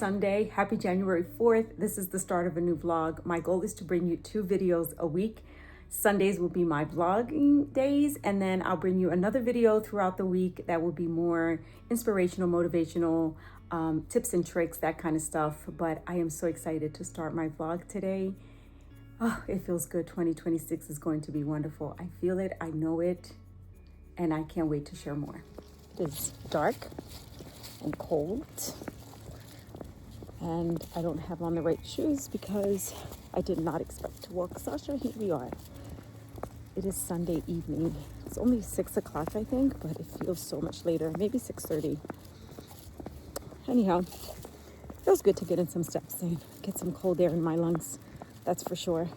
Sunday. Happy January 4th. This is the start of a new vlog. My goal is to bring you 2 videos a week. Sundays will be my vlogging days, and then I'll bring you another video throughout the week that will be more inspirational, motivational, tips and tricks, that kind of stuff. But I am so excited to start my vlog today. Oh, it feels good. 2026 is going to be wonderful. I feel it, I know it, and I can't wait to share more. It is dark and cold, and I don't have on the right shoes because I did not expect to walk Sasha. Here we are. It is Sunday evening. It's only 6 o'clock, I think, but it feels so much later, maybe 6:30. Anyhow, feels good to get in some steps and get some cold air in my lungs, that's for sure.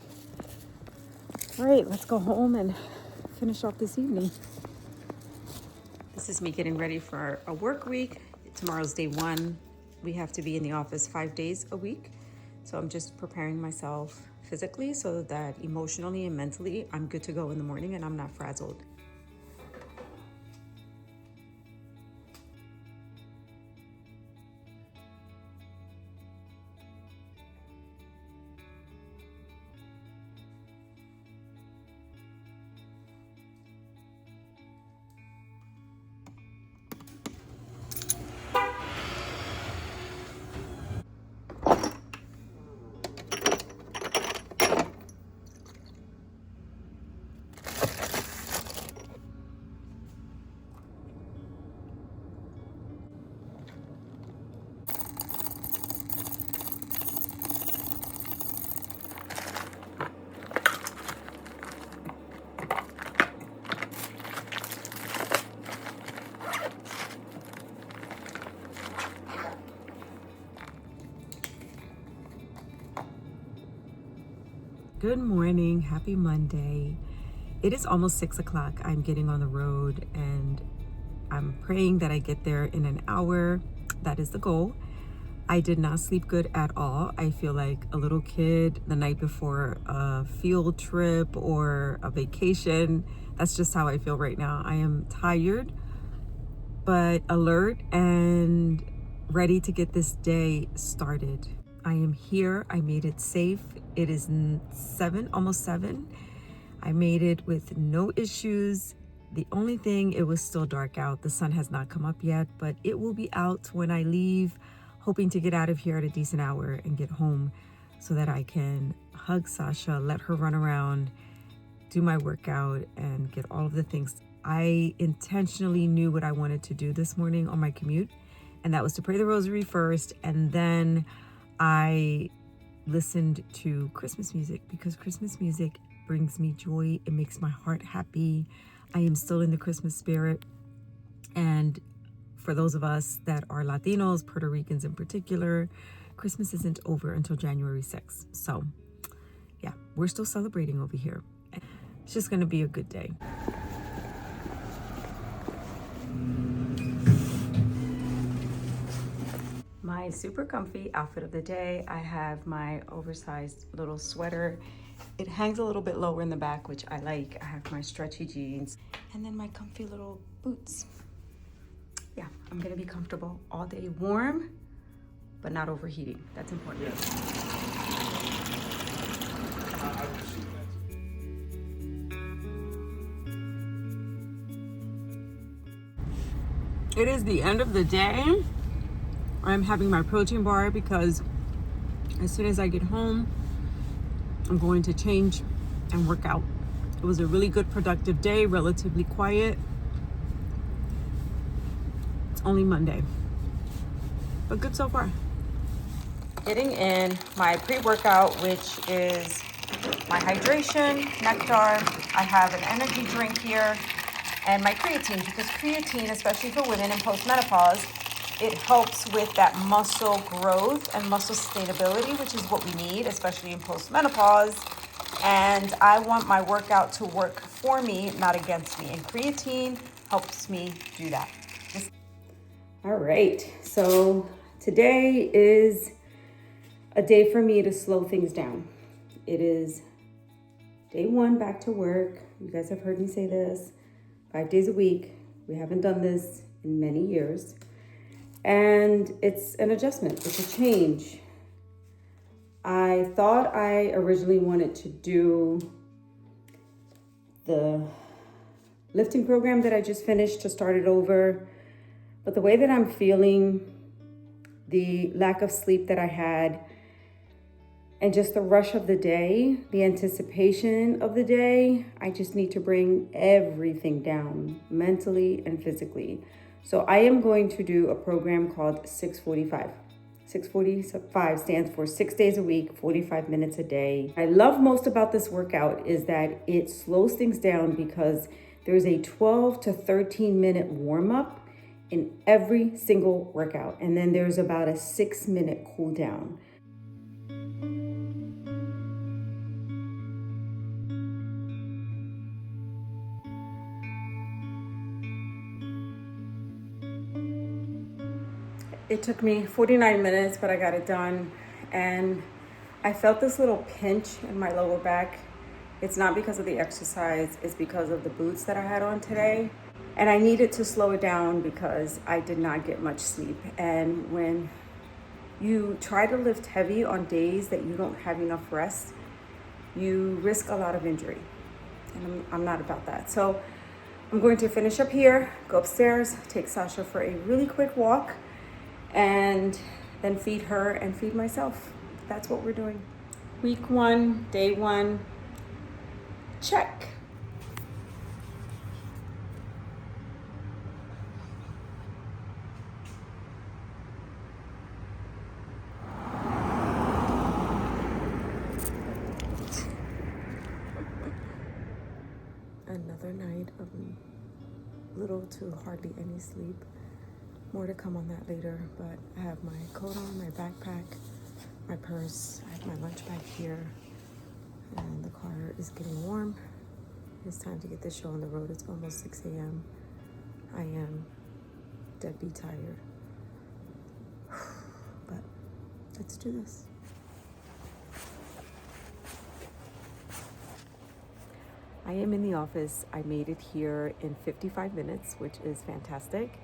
All right, let's go home and finish off this evening. This is me getting ready for a work week. Tomorrow's day 1. We have to be in the office 5 days a week. So I'm just preparing myself physically so that emotionally and mentally I'm good to go in the morning and I'm not frazzled. Good morning, happy Monday. It is almost 6 o'clock. I'm getting on the road and I'm praying that I get there in an hour. That is the goal. I did not sleep good at all. I feel like a little kid the night before a field trip or a vacation. That's just how I feel right now. I am tired, but alert and ready to get this day started. I am here. I made it safe. It is 7, almost 7. I made it with no issues. The only thing, it was still dark out. The sun has not come up yet, but it will be out when I leave, hoping to get out of here at a decent hour and get home so that I can hug Sasha, let her run around, do my workout, and get all of the things. I intentionally knew what I wanted to do this morning on my commute, and that was to pray the rosary first, and then I listened to Christmas music because Christmas music brings me joy. It makes my heart happy. I am still in the Christmas spirit. And for those of us that are Latinos, Puerto Ricans in particular, Christmas isn't over until January 6th. So yeah, we're still celebrating over here. It's just going to be a good day. My super comfy outfit of the day, I have my oversized little sweater. It hangs a little bit lower in the back, which I like. I have my stretchy jeans and then my comfy little boots. Yeah, I'm gonna be comfortable all day, warm, but not overheating. That's important. It is the end of the day. I'm having my protein bar because as soon as I get home, I'm going to change and work out. It was a really good, productive day, relatively quiet. It's only Monday, but good so far. Getting in my pre-workout, which is my hydration, nectar. I have an energy drink here and my creatine, because creatine, especially for women in postmenopause, it helps with that muscle growth and muscle sustainability, which is what we need, especially in postmenopause. And I want my workout to work for me, not against me. And creatine helps me do that. All right, so today is a day for me to slow things down. It is day 1 back to work. You guys have heard me say this 5 days a week. We haven't done this in many years. And it's an adjustment, it's a change. I thought I originally wanted to do the lifting program that I just finished to start it over. But the way that I'm feeling, the lack of sleep that I had, and just the rush of the day, the anticipation of the day, I just need to bring everything down mentally and physically. So I am going to do a program called 645. 645 stands for 6 days a week, 45 minutes a day. I love most about this workout is that it slows things down because there's a 12 to 13 minute warm up in every single workout. And then there's about a 6-minute cool down. It took me 49 minutes, but I got it done. And I felt this little pinch in my lower back. It's not because of the exercise, it's because of the boots that I had on today. And I needed to slow it down because I did not get much sleep. And when you try to lift heavy on days that you don't have enough rest, you risk a lot of injury. And I'm not about that. So I'm going to finish up here, go upstairs, take Sasha for a really quick walk, and then feed her and feed myself. That's what we're doing. Week 1, day 1, check. Another night of little to hardly any sleep. More to come on that later, but I have my coat on, my backpack, my purse. I have my lunch bag here, and the car is getting warm. It's time to get this show on the road. It's almost 6 a.m. I am deadbeat tired, but let's do this. I am in the office. I made it here in 55 minutes, which is fantastic.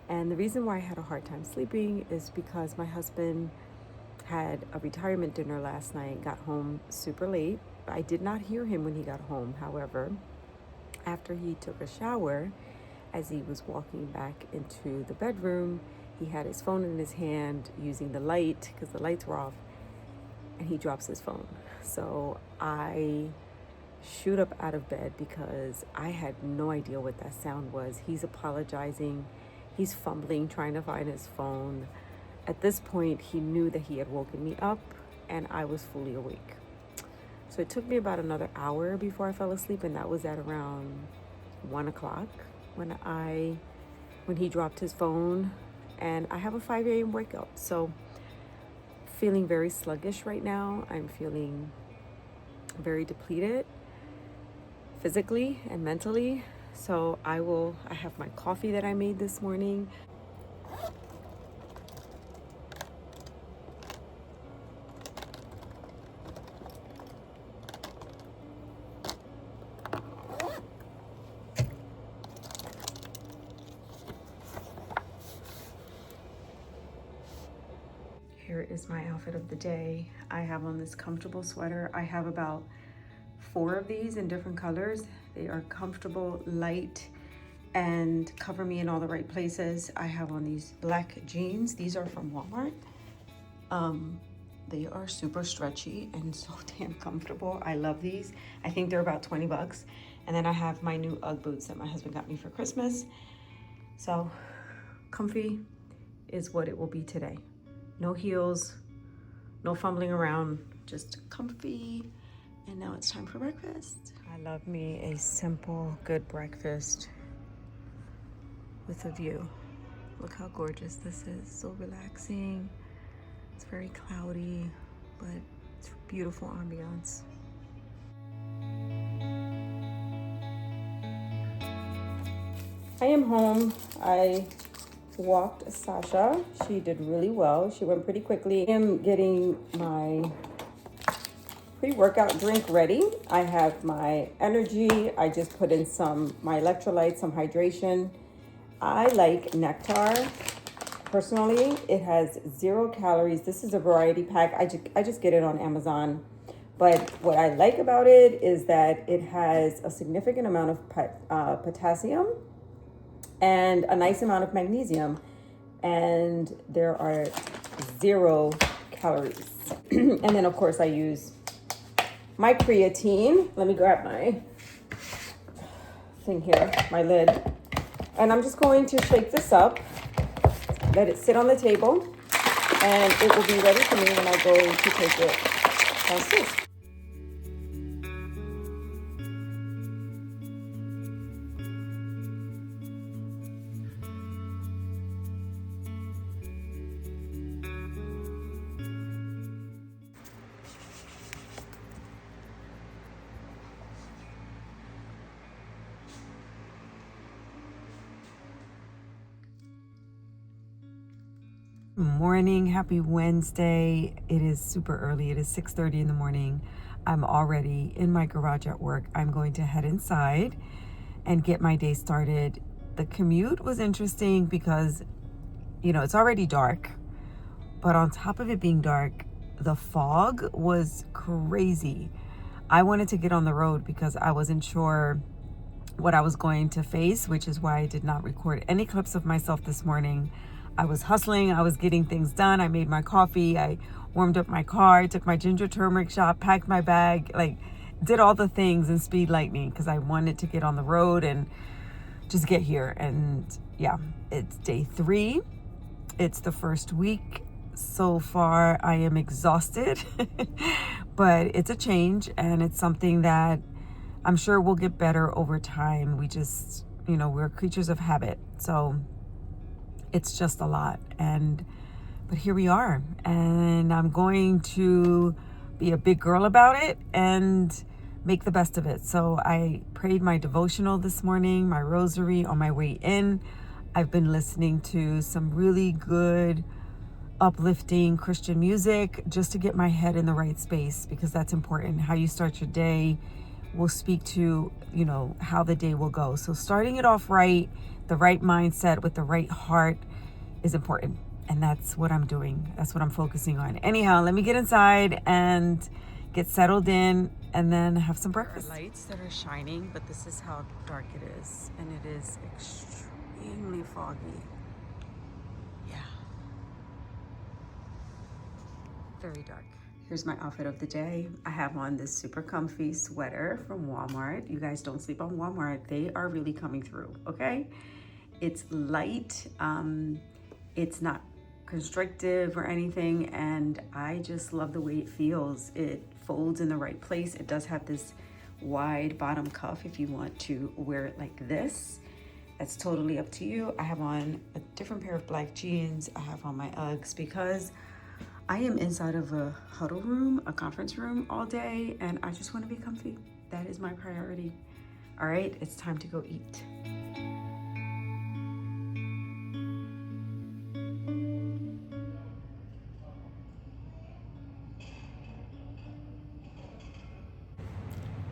And the reason why I had a hard time sleeping is because my husband had a retirement dinner last night, got home super late. I did not hear him when he got home. However, after he took a shower, as he was walking back into the bedroom, he had his phone in his hand using the light because the lights were off, and he drops his phone. So I shoot up out of bed because I had no idea what that sound was. He's apologizing. He's fumbling, trying to find his phone. At this point, he knew that he had woken me up and I was fully awake. So it took me about another hour before I fell asleep, and that was at around 1 o'clock when he dropped his phone, and I have a 5 a.m. wake up. So feeling very sluggish right now. I'm feeling very depleted physically and mentally. So I have my coffee that I made this morning. Here is my outfit of the day. I have on this comfortable sweater. I have about 4 of these in different colors. They are comfortable, light, and cover me in all the right places. I have on these black jeans. These are from Walmart. They are super stretchy and so damn comfortable. I love these. I think they're about 20 bucks. And then I have my new UGG boots that my husband got me for Christmas. So comfy is what it will be today. No heels, no fumbling around, just comfy. And now it's time for breakfast. I love me a simple, good breakfast with a view. Look how gorgeous this is, so relaxing. It's very cloudy, but it's beautiful ambiance. I am home. I walked Sasha. She did really well. She went pretty quickly. I am getting my pre-workout drink ready. I have my energy. I just put in my electrolytes, some hydration. I like Nectar. Personally, it has 0 calories. This is a variety pack. I just get it on Amazon. But what I like about it is that it has a significant amount of potassium and a nice amount of magnesium. And there are 0 calories. And then, of course, I use my creatine. Let me grab my thing here, my lid. And I'm just going to shake this up, let it sit on the table, and it will be ready for me when I go to take it downstairs. Morning, happy Wednesday. It is super early. It is 6:30 in the morning. I'm already in my garage at work. I'm going to head inside and get my day started. The commute was interesting because, it's already dark, but on top of it being dark, the fog was crazy. I wanted to get on the road because I wasn't sure what I was going to face, which is why I did not record any clips of myself this morning. I was hustling. I was getting things done. I made my coffee. I warmed up my car, took my ginger turmeric shot, packed my bag, did all the things in speed lightning because I wanted to get on the road and just get here. And yeah, it's day 3. It's the first week. So far, I am exhausted, but it's a change and it's something that I'm sure we'll get better over time. We just, we're creatures of habit. So it's just a lot. But here we are. And I'm going to be a big girl about it and make the best of it. So I prayed my devotional this morning, my rosary on my way in. I've been listening to some really good, uplifting Christian music just to get my head in the right space, because that's important. How you start your day will speak to, how the day will go. So starting it off right, the right mindset with the right heart is important. And that's what I'm doing. That's what I'm focusing on. Anyhow, let me get inside and get settled in and then have some breakfast. There are lights that are shining, but this is how dark it is. And it is extremely foggy. Yeah. Very dark. Here's my outfit of the day. I have on this super comfy sweater from Walmart. You guys don't sleep on Walmart. They are really coming through, okay? It's light. It's not constrictive or anything, and I just love the way it feels. It folds in the right place. It does have this wide bottom cuff if you want to wear it like this. That's totally up to you. I have on a different pair of black jeans. I have on my Uggs because I am inside of a huddle room, a conference room all day, and I just want to be comfy. That is my priority. All right, it's time to go eat.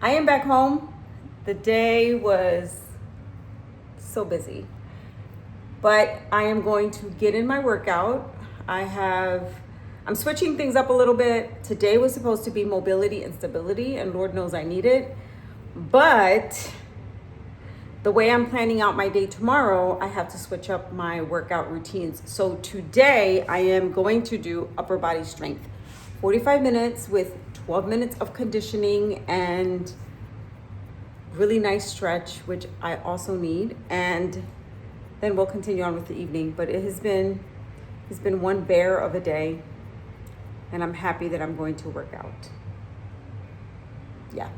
I am back home. The day was so busy, but I am going to get in my workout. I'm switching things up a little bit. Today was supposed to be mobility and stability, and Lord knows I need it. But the way I'm planning out my day tomorrow, I have to switch up my workout routines. So today I am going to do upper body strength, 45 minutes with 12 minutes of conditioning and really nice stretch, which I also need. And then we'll continue on with the evening. But it's been one bear of a day, and I'm happy that I'm going to work out. Yeah.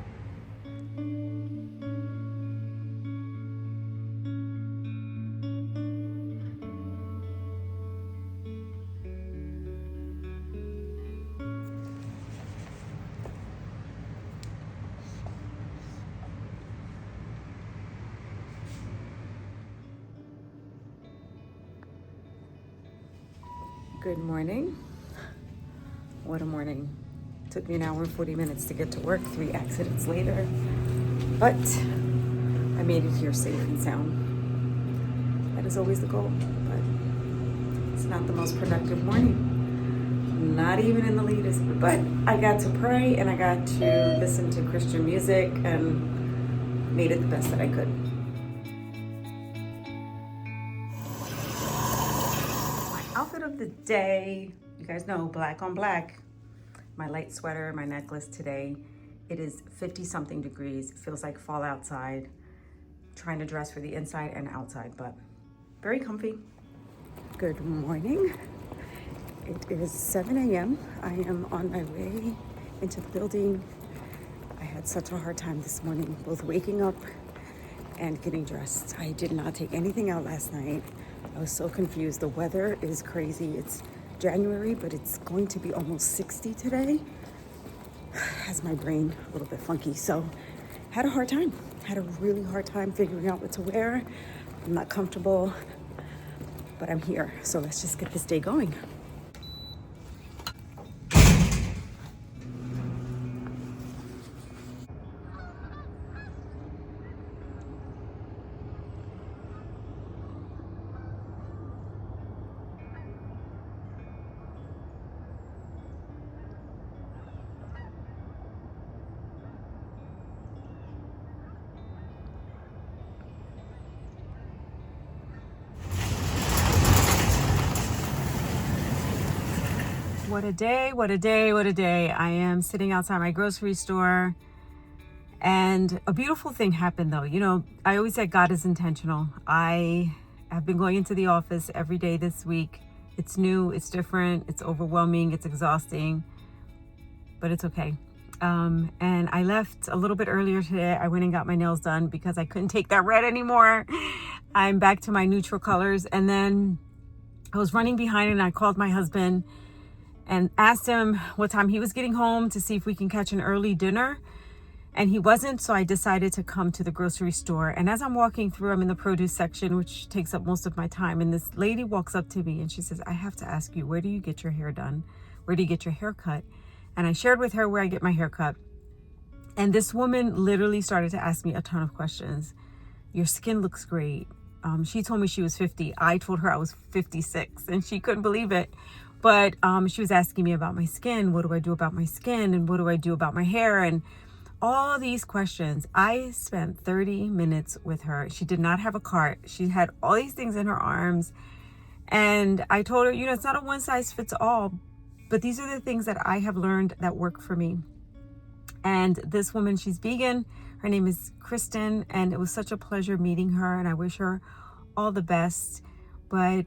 Good morning. What a morning. Took me an hour and 40 minutes to get to work, 3 accidents later. But I made it here safe and sound. That is always the goal. But It's not the most productive morning, not even in the latest, but I got to pray and I got to listen to Christian music and made it the best that I could. My outfit of the day, you guys know, black on black. My light sweater, my necklace today. It is 50 something degrees. It feels like fall outside. Trying to dress for the inside and outside, but very comfy. Good morning. It is 7 a.m. I am on my way into the building. I had such a hard time this morning, both waking up and getting dressed. I did not take anything out last night. I was so confused. The weather is crazy. It's January, but it's going to be almost 60 today. Has my brain a little bit funky. So had a hard time. Had a really hard time figuring out what to wear. I'm not comfortable, but I'm here. So let's just get this day going. What a day, what a day, what a day. I am sitting outside my grocery store and a beautiful thing happened though. You know, I always say God is intentional. I have been going into the office every day this week. It's new, it's different, it's overwhelming, it's exhausting, but it's okay. And I left a little bit earlier today. I went and got my nails done because I couldn't take that red anymore. I'm back to my neutral colors. And then I was running behind and I called my husband and asked him what time he was getting home to see if we can catch an early dinner. And he wasn't, so I decided to come to the grocery store. And as I'm walking through, I'm in the produce section, which takes up most of my time. And this lady walks up to me and she says, I have to ask you, where do you get your hair done? Where do you get your hair cut? And I shared with her where I get my hair cut. And this woman literally started to ask me a ton of questions. Your skin looks great. She told me she was 50. I told her I was 56 and she couldn't believe it. But she was asking me about my skin. What do I do about my skin? And what do I do about my hair? And all these questions. I spent 30 minutes with her. She did not have a cart. She had all these things in her arms. And I told her, you know, it's not a one size fits all, but these are the things that I have learned that work for me. And this woman, she's vegan. Her name is Kristen. And it was such a pleasure meeting her. And I wish her all the best. But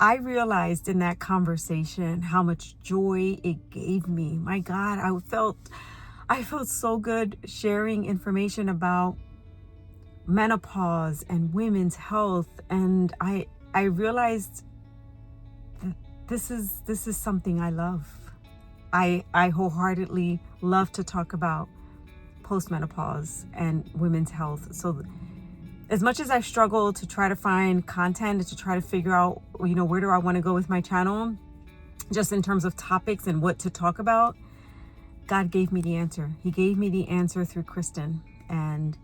I realized in that conversation how much joy it gave me. My God, I felt so good sharing information about menopause and women's health. And I realized that this is something I love. I wholeheartedly love to talk about postmenopause and women's health. So as much as I've struggled to try to find content and to try to figure out, you know, where do I want to go with my channel, just in terms of topics and what to talk about, God gave me the answer. He gave me the answer through Kristen. And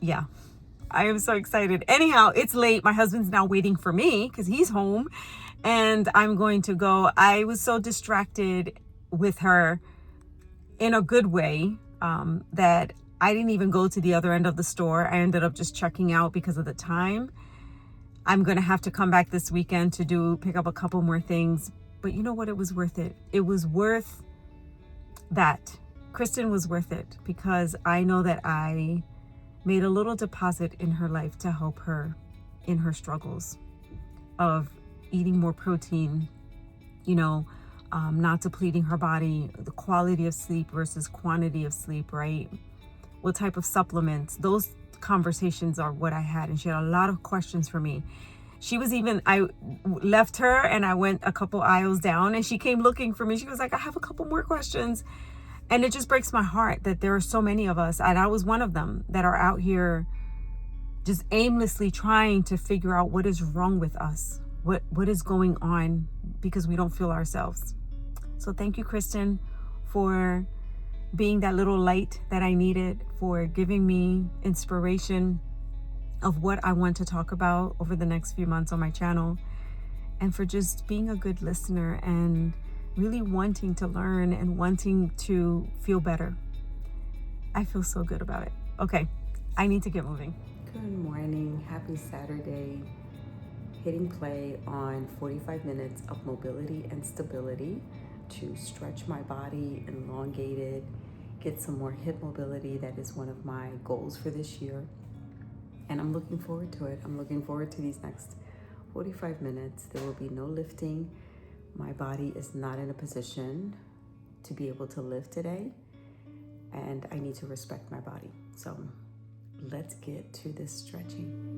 yeah, I am so excited. Anyhow, it's late. My husband's now waiting for me because he's home and I'm going to go. I was so distracted with her in a good way that I didn't even go to the other end of the store. I ended up just checking out because of the time. I'm going to have to come back this weekend to pick up a couple more things. But you know what? It was worth it. It was worth that. Kristen was worth it because I know that I made a little deposit in her life to help her in her struggles of eating more protein, you know, not depleting her body, the quality of sleep versus quantity of sleep, right? What type of supplements? Those conversations are what I had. And she had a lot of questions for me. I left her and I went a couple aisles down and she came looking for me. She was like, I have a couple more questions. And it just breaks my heart that there are so many of us, and I was one of them, that are out here just aimlessly trying to figure out what is wrong with us, what is going on, because we don't feel ourselves. So thank you, Kristen, for being that little light that I needed, for giving me inspiration of what I want to talk about over the next few months on my channel, and for just being a good listener and really wanting to learn and wanting to feel better. I feel so good about it. Okay, I need to get moving. Good morning. Happy Saturday. Hitting play on 45 minutes of mobility and stability to stretch my body, elongate it, get some more hip mobility. That is one of my goals for this year. And I'm looking forward to it. I'm looking forward to these next 45 minutes. There will be no lifting. My body is not in a position to be able to lift today, and I need to respect my body. So let's get to this stretching.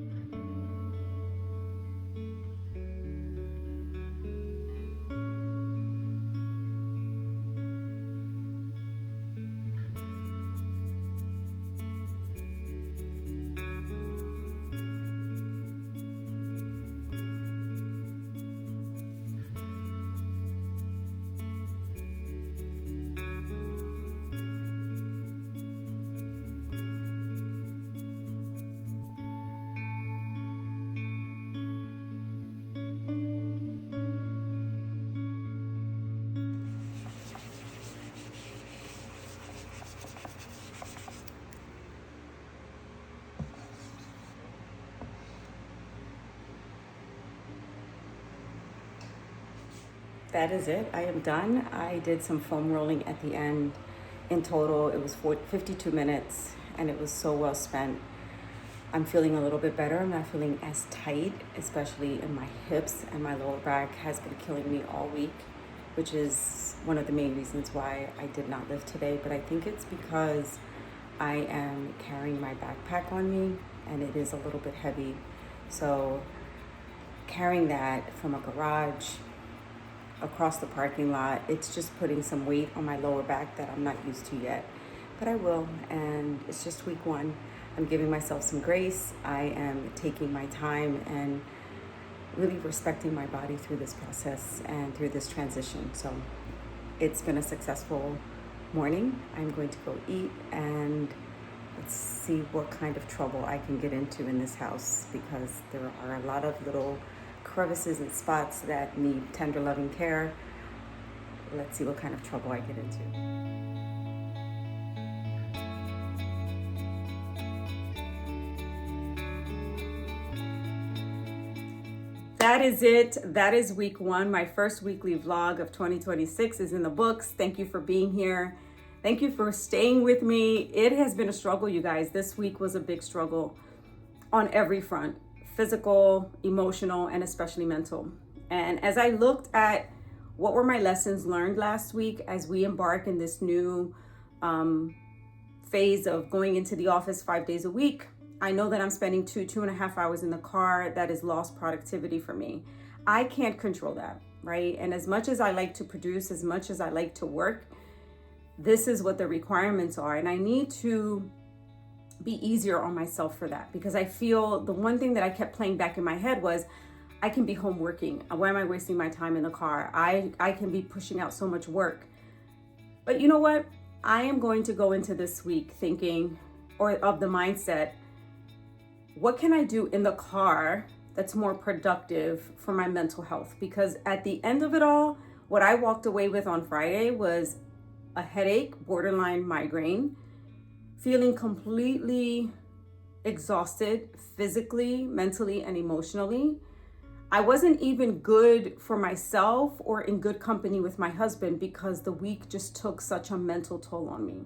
That is it. I am done. I did some foam rolling at the end. In total, it was 52 minutes, and it was so well spent. I'm feeling a little bit better. I'm not feeling as tight, especially in my hips, and my lower back has been killing me all week, which is one of the main reasons why I did not lift today. But I think it's because I am carrying my backpack on me, and it is a little bit heavy. So carrying that from a garage across the parking lot, it's just putting some weight on my lower back that I'm not used to yet, but I will. And it's just week one. I'm giving myself some grace. I am taking my time and really respecting my body through this process and through this transition. So it's been a successful morning. I'm going to go eat, and let's see what kind of trouble I can get into in this house, because there are a lot of little crevices and spots that need tender loving care. Let's see what kind of trouble I get into. That is it. That is week one. My first weekly vlog of 2026 is in the books. Thank you for being here. Thank you for staying with me. It has been a struggle, you guys. This week was a big struggle on every front. Physical, emotional, and especially mental. And as I looked at what were my lessons learned last week as we embark in this new phase of going into the office 5 days a week, I know that I'm spending 2.5 hours in the car. That is lost productivity for me. I can't control that, right? And as much as I like to produce, as much as I like to work, this is what the requirements are. And I need to be easier on myself for that, because I feel the one thing that I kept playing back in my head was, I can be home working. Why am I wasting my time in the car? I can be pushing out so much work. But you know what? I am going to go into this week thinking, or of the mindset, what can I do in the car that's more productive for my mental health? Because at the end of it all, what I walked away with on Friday was a headache, borderline migraine, feeling completely exhausted physically, mentally, and emotionally. I wasn't even good for myself or in good company with my husband, because the week just took such a mental toll on me.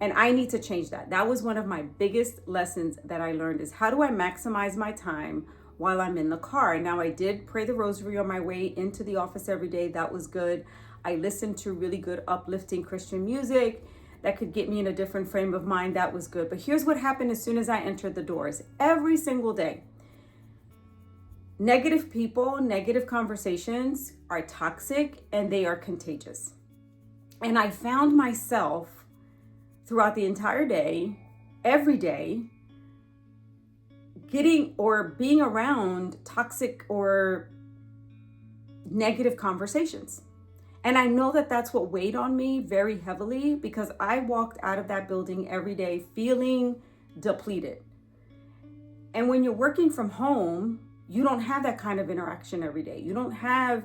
And I need to change that. That was one of my biggest lessons that I learned, is how do I maximize my time while I'm in the car? Now, I did pray the rosary on my way into the office every day. That was good. I listened to really good uplifting Christian music that could get me in a different frame of mind. That was good. But here's what happened as soon as I entered the doors. Every single day, negative people, negative conversations are toxic, and they are contagious. And I found myself throughout the entire day, every day, getting or being around toxic or negative conversations. And I know that that's what weighed on me very heavily, because I walked out of that building every day feeling depleted. And when you're working from home, you don't have that kind of interaction every day. You don't have,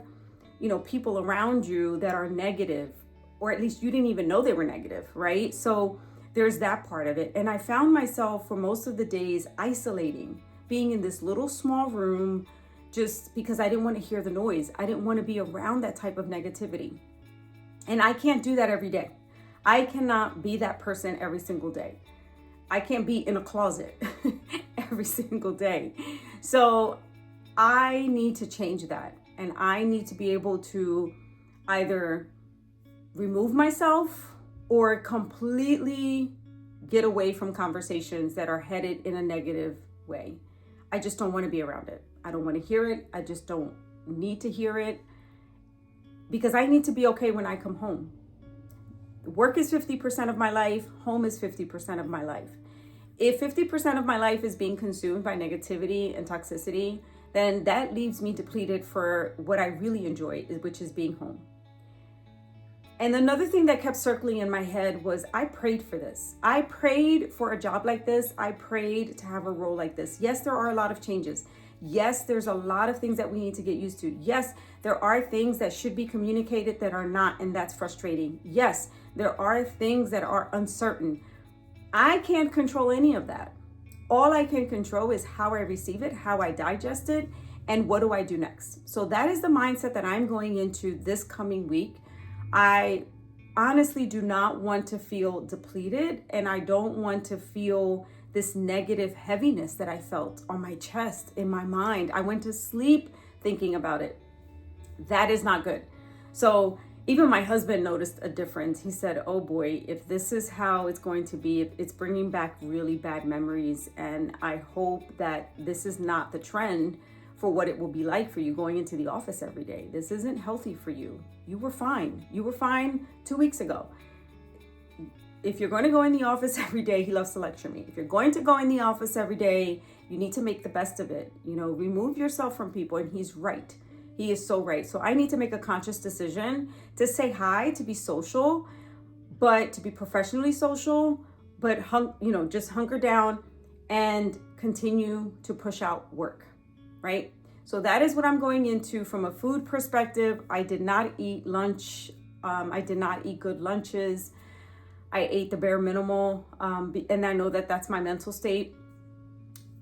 people around you that are negative, or at least you didn't even know they were negative, right? So there's that part of it. And I found myself for most of the days isolating, being in this little small room, just because I didn't want to hear the noise. I didn't want to be around that type of negativity. And I can't do that every day. I cannot be that person every single day. I can't be in a closet every single day. So I need to change that. And I need to be able to either remove myself or completely get away from conversations that are headed in a negative way. I just don't want to be around it. I don't want to hear it. I just don't need to hear it, because I need to be okay when I come home. Work is 50% of my life. Home is 50% of my life. If 50% of my life is being consumed by negativity and toxicity, then that leaves me depleted for what I really enjoy, which is being home. And another thing that kept circling in my head was I prayed for this. I prayed for a job like this. I prayed to have a role like this. Yes, there are a lot of changes. Yes, there's a lot of things that we need to get used to. Yes, there are things that should be communicated that are not, and that's frustrating. Yes, there are things that are uncertain. I can't control any of that. All I can control is how I receive it, how I digest it, and what do I do next. So that is the mindset that I'm going into this coming week. I honestly do not want to feel depleted, and I don't want to feel this negative heaviness that I felt on my chest, in my mind. I went to sleep thinking about it. That is not good. So even my husband noticed a difference. He said, oh boy, if this is how it's going to be, it's bringing back really bad memories. And I hope that this is not the trend for what it will be like for you going into the office every day. This isn't healthy for you. You were fine. You were fine 2 weeks ago. If you're going to go in the office every day, he loves to lecture me. If you're going to go in the office every day, you need to make the best of it. Remove yourself from people. And he's right. He is so right. So I need to make a conscious decision to say hi, to be social, but to be professionally social, but just hunker down and continue to push out work, right? So that is what I'm going into from a food perspective. I did not eat lunch. I did not eat good lunches. I ate the bare minimal, and I know that that's my mental state.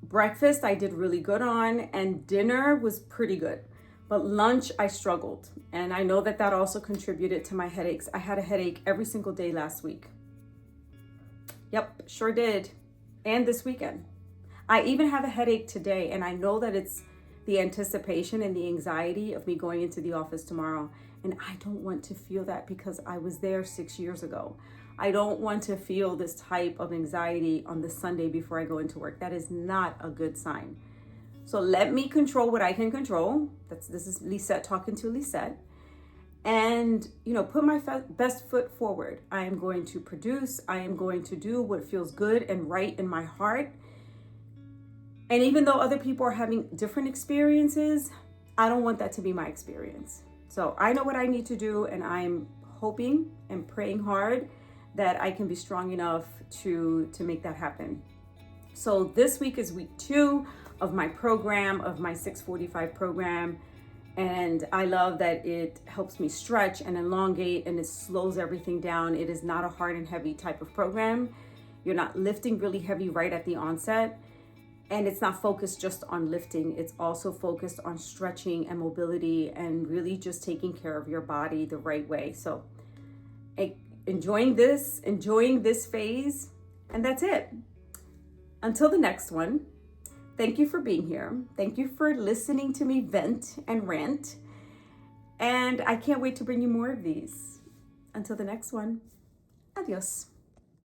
Breakfast I did really good on, and dinner was pretty good. But lunch, I struggled. And I know that that also contributed to my headaches. I had a headache every single day last week. Yep, sure did. And this weekend. I even have a headache today, and I know that it's the anticipation and the anxiety of me going into the office tomorrow. And I don't want to feel that because I was there 6 years ago. I don't want to feel this type of anxiety on the Sunday before I go into work. That is not a good sign. So let me control what I can control. This is Lisette talking to Lisette. And, put my best foot forward. I am going to produce. I am going to do what feels good and right in my heart. And even though other people are having different experiences, I don't want that to be my experience. So I know what I need to do, and I'm hoping and praying hard that I can be strong enough to make that happen. So this week is week 2 of my program, of my 645 program. And I love that it helps me stretch and elongate, and it slows everything down. It is not a hard and heavy type of program. You're not lifting really heavy right at the onset. And it's not focused just on lifting. It's also focused on stretching and mobility and really just taking care of your body the right way. So enjoying this phase, and that's it. Until the next one, thank you for being here. Thank you for listening to me vent and rant. And I can't wait to bring you more of these. Until the next one, adios.